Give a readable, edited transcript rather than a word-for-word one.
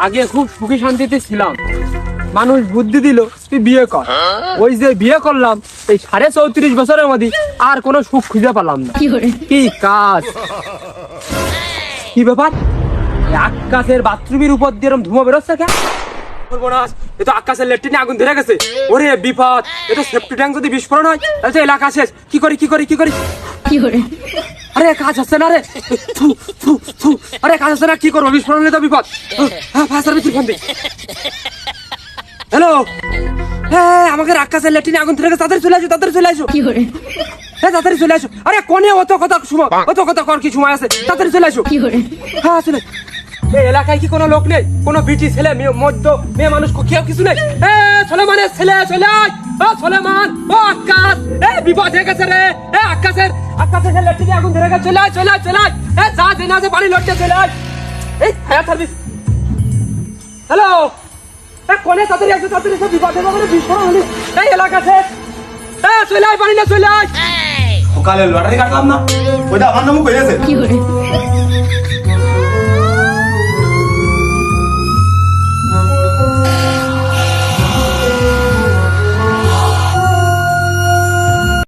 আগে খুব সুখী শান্তিতে ছিলাম, মানুষ বুদ্ধি দিল তুই বিয়ে কর। ওই যে বিয়ে করলাম এই 34.5 বছরের মধ্যে আর কোনো সুখ খুঁজে পেলাম না। কি কাজ, কি ব্যাপার? আকাশের বাথরুমের উপর দিয়ে এরকম ধুমো বেরোচ্ছে কেন? বলবো না, এ তো আকাশের লেট্রিনে আগুন ধরে গেছে। ওরে বিপদ, এটা সেফটি ট্যাঙ্ক যদি বিস্ফোরণ হয় তাহলে তো এলাকা শেষ। কি করি কি করি কি করি? আরে কাজ হচ্ছে না রে, থু, থু, থু। আরে কাজ হচ্ছে না, কি করবো? বিস্ফোরণ হলে তো বিপদ। হ্যাঁ, ফায়ার সার্ভিসের ফোন দে। হ্যালো, হ্যাঁ আমাকে আকাশের লেট্রিনে আগুন ধরে গেছে, তাড়াতাড়ি চলে আসো, তাড়াতাড়ি চলে আসো। হ্যাঁ তাড়াতাড়ি চলে আসো। আরে কোনে অত কথা সময়, অত কথা কর কি সময় আছে? তাড়াতাড়ি চলে আসো। হ্যাঁ চলে। এই এলাকায় কি কোনো লোক নেই? কোনো বিটি ছেলে মধ্য মেয়ে মানুষ কেউ কিছু নেই? সলেমানের ছেলে চলে আয়। ও সলেমান, ও আকাশ, বিপদ হয়ে গেছে রে। আকাশের লেট্রিনে আগুন ধরে গেছে, চলে আয় চলে আয় চলে আয়। যা জেনে আছে বাড়ি লড়তে চলে আয়। এই ফায়ার সার্ভিস। হ্যালো, কোনে তাড়াতাড়ি আসো, তাড়াতাড়ি এসো, বিপদ হয়ে যাবে, বিস্ফোরণ হলে এই এলাকা শেষ। চলে আয় বাড়ি না, চলে আয়। সকালে লটারি কাটলাম না, ওইটা আমার নামও কইছে।